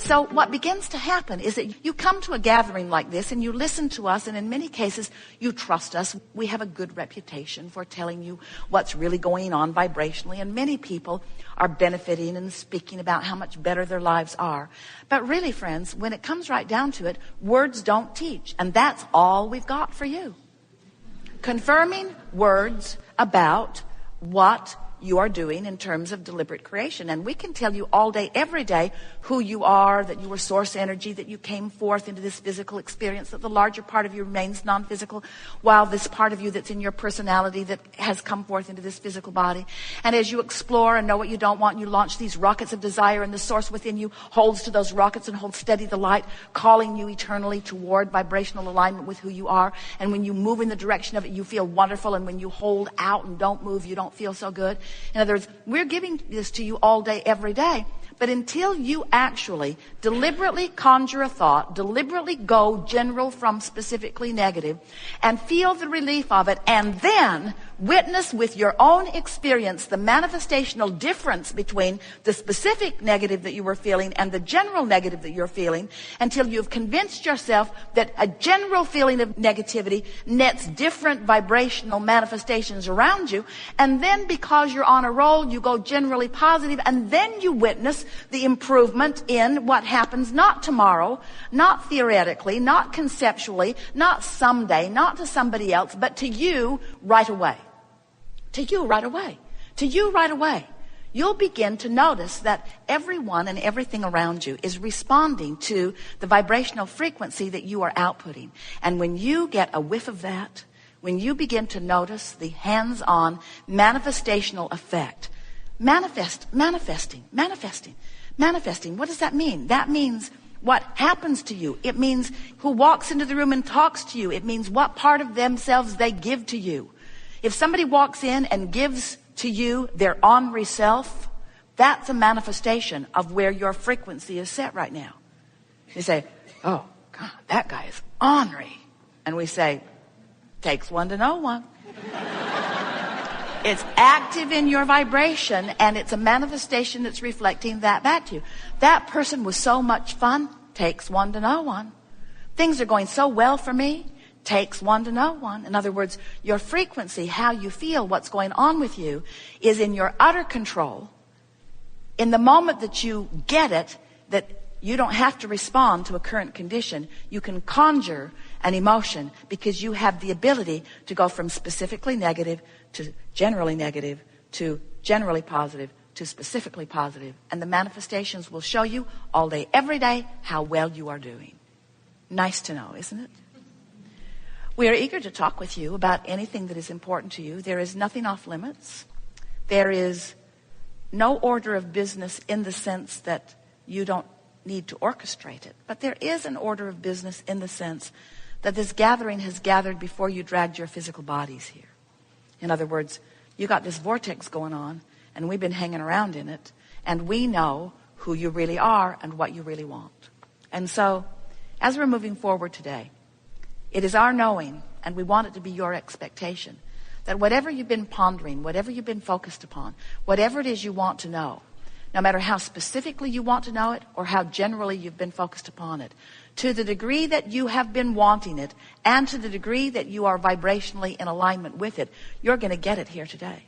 so what begins to happen is that you come to a gathering like this and you listen to us, and in many cases you trust us. We have a good reputation for telling you what's really going on vibrationally, and many people are benefiting and speaking about how much better their lives are. But really, friends, when it comes right down to it, words don't teach, and that's all we've got for you. Confirming words about what you are doing in terms of deliberate creation. And we can tell you all day, every day, who you are, that you were source energy, that you came forth into this physical experience, that the larger part of you remains non-physical, while this part of you that's in your personality that has come forth into this physical body. And as you explore and know what you don't want, you launch these rockets of desire, and the source within you holds to those rockets and holds steady the light, calling you eternally toward vibrational alignment with who you are. And when you move in the direction of it, you feel wonderful. And when you hold out and don't move, you don't feel so good. In other words, we're giving this to you all day, every day. But until you actually deliberately conjure a thought, deliberately go general from specifically negative, and feel the relief of it, and then witness with your own experience the manifestational difference between the specific negative that you were feeling and the general negative that you're feeling, until you've convinced yourself that a general feeling of negativity nets different vibrational manifestations around you, and then because you're on a roll, you go generally positive, and then you witness the improvement in what happens not tomorrow, not theoretically, not conceptually, not someday, not to somebody else, but to you right away. To you right away. To you right away. You'll begin to notice that everyone and everything around you is responding to the vibrational frequency that you are outputting. And when you get a whiff of that, when you begin to notice the hands-on manifestational effect, manifesting. What does that mean? That means what happens to you. It means who walks into the room and talks to you. It means what part of themselves they give to you. If somebody walks in and gives to you their ornery self, that's a manifestation of where your frequency is set right now. You say, oh, God, that guy is ornery. And we say, takes one to know one. It's active in your vibration, and it's a manifestation that's reflecting that back to you. That person was so much fun, takes one to know one. Things are going so well for me, takes one to know one. In other words, your frequency, how you feel, what's going on with you, is in your utter control. In the moment that you get it, that you don't have to respond to a current condition, you can conjure an emotion, because you have the ability to go from specifically negative to generally negative to generally positive to specifically positive. And the manifestations will show you all day, every day, how well you are doing. Nice to know, isn't it? We are eager to talk with you about anything that is important to you. There is nothing off limits. There is no order of business in the sense that you don't need to orchestrate it. But there is an order of business in the sense that this gathering has gathered before you dragged your physical bodies here. In other words, you got this vortex going on, and we've been hanging around in it, and we know who you really are and what you really want. And so, as we're moving forward today, it is our knowing, and we want it to be your expectation, that whatever you've been pondering, whatever you've been focused upon, whatever it is you want to know, no matter how specifically you want to know it or how generally you've been focused upon it, to the degree that you have been wanting it and to the degree that you are vibrationally in alignment with it, you're going to get it here today.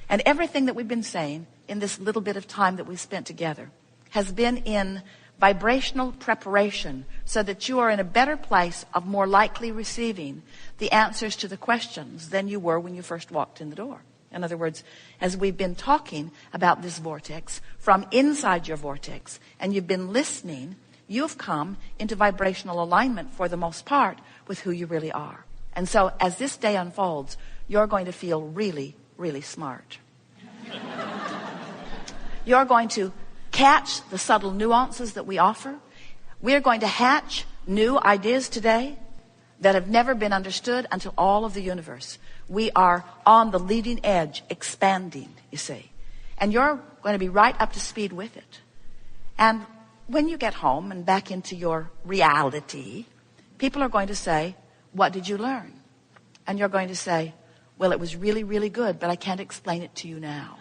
And everything that we've been saying in this little bit of time that we've spent together has been in vibrational preparation so that you are in a better place of more likely receiving the answers to the questions than you were when you first walked in the door. In other words, as we've been talking about this vortex from inside your vortex, and you've been listening, you've come into vibrational alignment for the most part with who you really are. And so as this day unfolds, you're going to feel really, really smart. You're going to catch the subtle nuances that we offer. We're going to hatch new ideas today that have never been understood until all of the universe. We are on the leading edge, expanding, you see. And you're going to be right up to speed with it. And when you get home and back into your reality, people are going to say, what did you learn? And you're going to say, well, it was really, really good, but I can't explain it to you now.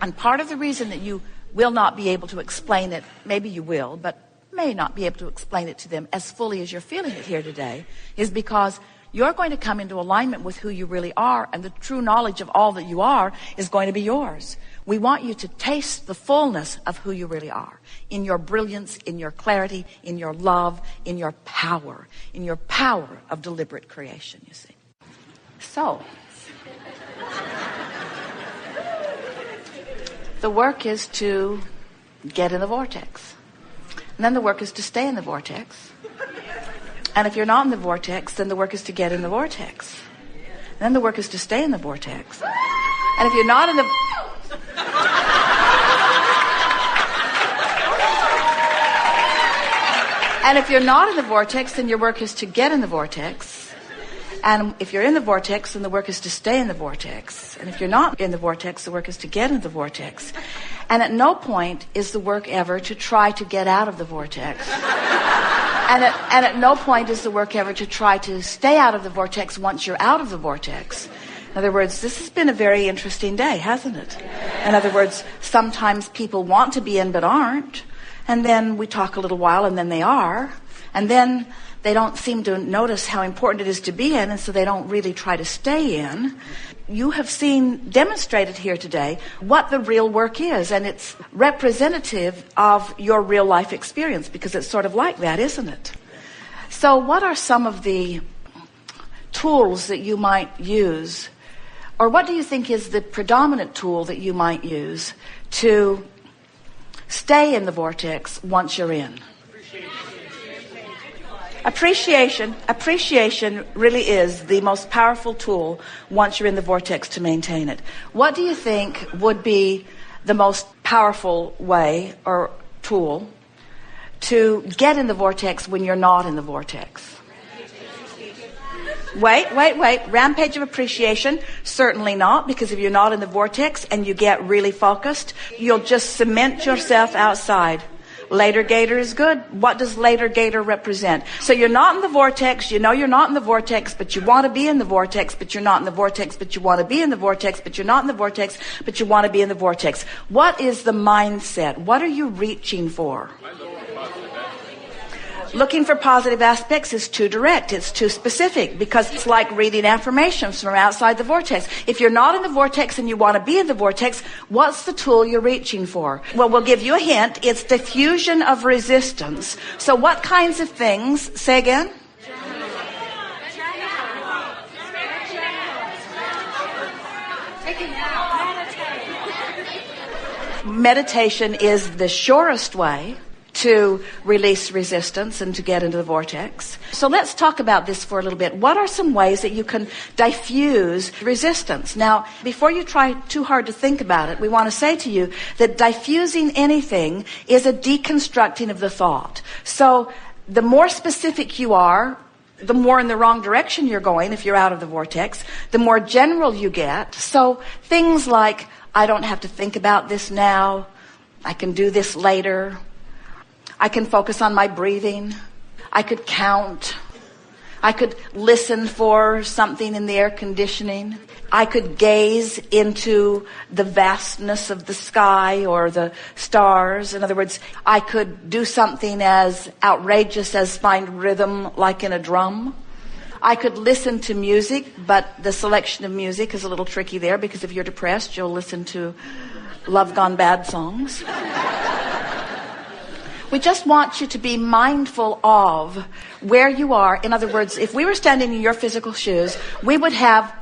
And part of the reason that you will not be able to explain it. Maybe you will, but may not be able to explain it to them as fully as you're feeling it here today, is because you're going to come into alignment with who you really are, and the true knowledge of all that you are is going to be yours. We want you to taste the fullness of who you really are, in your brilliance, in your clarity, in your love, in your power of deliberate creation, you see. So, the work is to get in the vortex. And then the work is to stay in the vortex. And if you're not in the vortex, then the work is to get in the vortex. And then the work is to stay in the vortex. And if you're not in the... And if you're not in the vortex, then your work is to get in the vortex. And if you're in the vortex, then the work is to stay in the vortex. And if you're not in the vortex, the work is to get in the vortex. And at no point is the work ever to try to get out of the vortex. And at no point is the work ever to try to stay out of the vortex once you're out of the vortex. In other words, this has been a very interesting day, hasn't it? In other words, sometimes people want to be in but aren't. And then we talk a little while and then they are. And then they don't seem to notice how important it is to be in, and so they don't really try to stay in. You have seen demonstrated here today what the real work is, and it's representative of your real life experience, because it's sort of like that, isn't it? So what are some of the tools that you might use, or what do you think is the predominant tool that you might use to stay in the vortex once you're in? Appreciation really is the most powerful tool once you're in the vortex to maintain it. What do you think would be the most powerful way or tool to get in the vortex when you're not in the vortex? Wait. Rampage of appreciation? Certainly not, because if you're not in the vortex and you get really focused, you'll just cement yourself outside. Later gator is good. What does later gator represent? So you're not in the vortex. You know you're not in the vortex, but you want to be in the vortex, but you're not in the vortex, but you want to be in the vortex, but you're not in the vortex, but you want to be in the vortex. What is the mindset? What are you reaching for? Looking for positive aspects is too direct. It's too specific, because it's like reading affirmations from outside the vortex. If you're not in the vortex and you want to be in the vortex, what's the tool you're reaching for? Well, we'll give you a hint. It's diffusion of resistance. So what kinds of things? Say again? Meditation is the surest way to release resistance and to get into the vortex. So let's talk about this for a little bit. What are some ways that you can diffuse resistance? Now, before you try too hard to think about it, we want to say to you that diffusing anything is a deconstructing of the thought. So the more specific you are, the more in the wrong direction you're going if you're out of the vortex, the more general you get. So things like, I don't have to think about this now, I can do this later, I can focus on my breathing. I could count. I could listen for something in the air conditioning. I could gaze into the vastness of the sky or the stars. In other words, I could do something as outrageous as find rhythm like in a drum. I could listen to music, but the selection of music is a little tricky there, because if you're depressed, you'll listen to Love Gone Bad songs. We just want you to be mindful of where you are. In other words, if we were standing in your physical shoes, we would have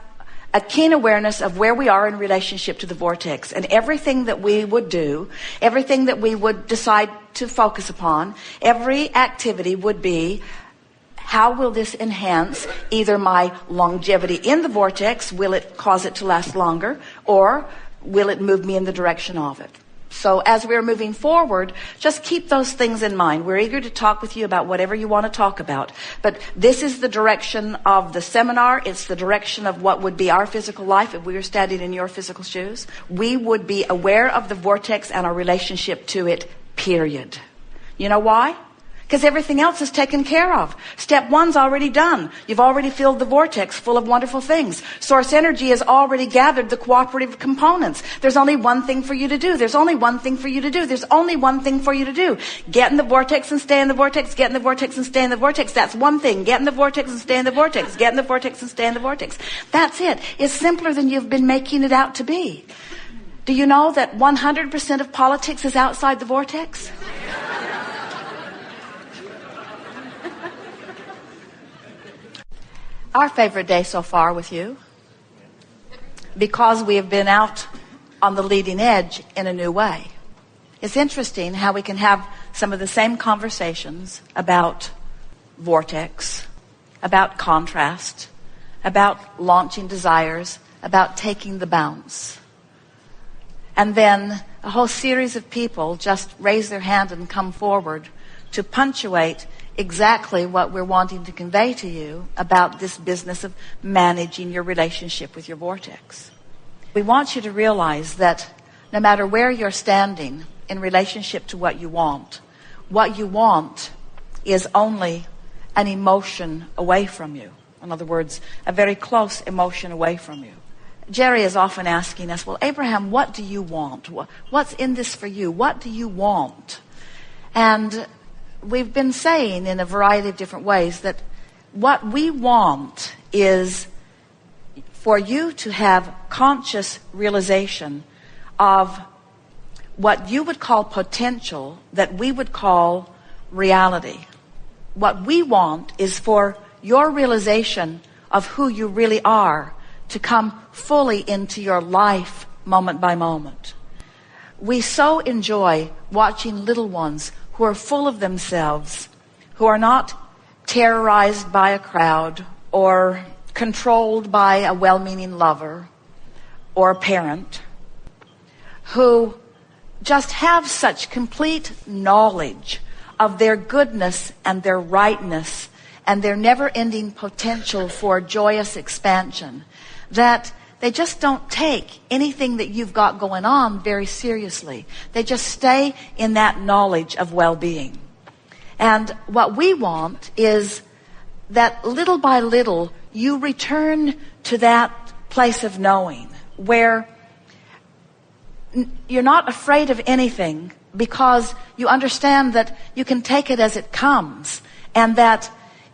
a keen awareness of where we are in relationship to the vortex. And everything that we would do, everything that we would decide to focus upon, every activity would be, how will this enhance either my longevity in the vortex? Will it cause it to last longer? Or will it move me in the direction of it? So as we're moving forward, just keep those things in mind. We're eager to talk with you about whatever you want to talk about. But this is the direction of the seminar. It's the direction of what would be our physical life if we were standing in your physical shoes. We would be aware of the vortex and our relationship to it, period. You know why? because everything else is taken care of. Step one's already done. You've already filled the vortex full of wonderful things. Source energy has already gathered the cooperative components. There's only one thing for you to do. There's only one thing for you to do. There's only one thing for you to do. Get in the vortex and stay in the vortex. Get in the vortex and stay in the vortex. That's one thing. Get in the vortex and stay in the vortex. Get in the vortex and stay in the vortex. That's it. It's simpler than you've been making it out to be. Do you know that 100% of politics is outside the vortex? Our favorite day so far with you, because we have been out on the leading edge in a new way. It's interesting how we can have some of the same conversations about vortex, about contrast, about launching desires, about taking the bounce. And then a whole series of people just raise their hand and come forward to punctuate exactly what we're wanting to convey to you about this business of managing your relationship with your vortex. We want you to realize that no matter where you're standing in relationship to what you want is only an emotion away from you. In other words, a very close emotion away from you. Jerry is often asking us, well, Abraham, what do you want? What's in this for you? What do you want? And we've been saying in a variety of different ways that what we want is for you to have conscious realization of what you would call potential that we would call reality. What we want is for your realization of who you really are to come fully into your life moment by moment. We so enjoy watching little ones who are full of themselves, who are not terrorized by a crowd or controlled by a well-meaning lover or a parent, who just have such complete knowledge of their goodness and their rightness and their never-ending potential for joyous expansion, that they just don't take anything that you've got going on very seriously. They just stay in that knowledge of well-being. And what we want is that little by little, you return to that place of knowing where you're not afraid of anything because you understand that you can take it as it comes, and that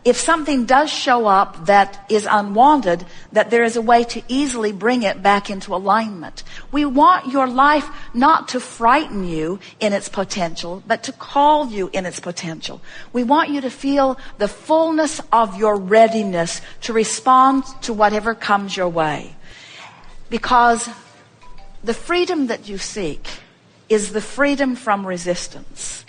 if something does show up that is unwanted, that there is a way to easily bring it back into alignment. We want your life not to frighten you in its potential, but to call you in its potential. We want you to feel the fullness of your readiness to respond to whatever comes your way. Because the freedom that you seek is the freedom from resistance.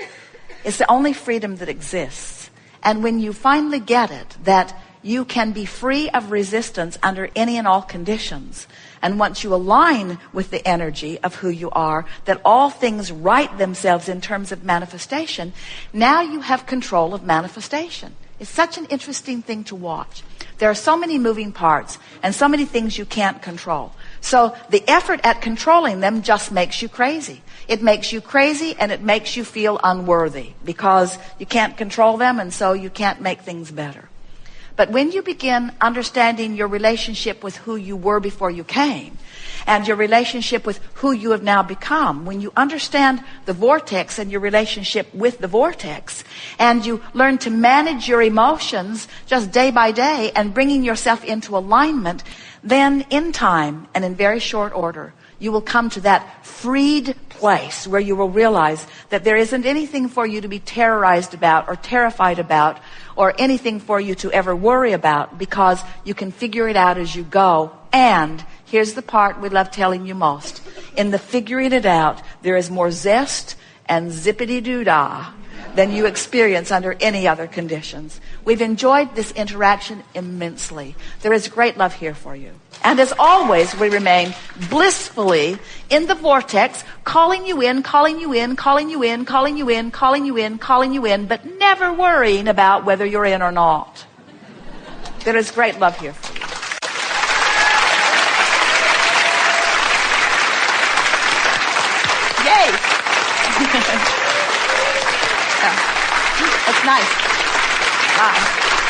It's the only freedom that exists. And when you finally get it, that you can be free of resistance under any and all conditions, and once you align with the energy of who you are, that all things right themselves in terms of manifestation, now you have control of manifestation. It's such an interesting thing to watch. There are so many moving parts and so many things you can't control. So the effort at controlling them just makes you crazy. It makes you crazy and it makes you feel unworthy because you can't control them, and so you can't make things better. But when you begin understanding your relationship with who you were before you came and your relationship with who you have now become, when you understand the vortex and your relationship with the vortex, and you learn to manage your emotions just day by day and bringing yourself into alignment, then in time and in very short order, you will come to that freed place where you will realize that there isn't anything for you to be terrorized about or terrified about or anything for you to ever worry about, because you can figure it out as you go. And here's the part we love telling you most. In the figuring it out, there is more zest and zippity-doo-dah than you experience under any other conditions. We've enjoyed this interaction immensely. There is great love here for you. And as always, we remain blissfully in the vortex, calling you in, calling you in, calling you in, calling you in, calling you in, calling you in, but never worrying about whether you're in or not. There is great love here for you. Yay! Nice. Bye.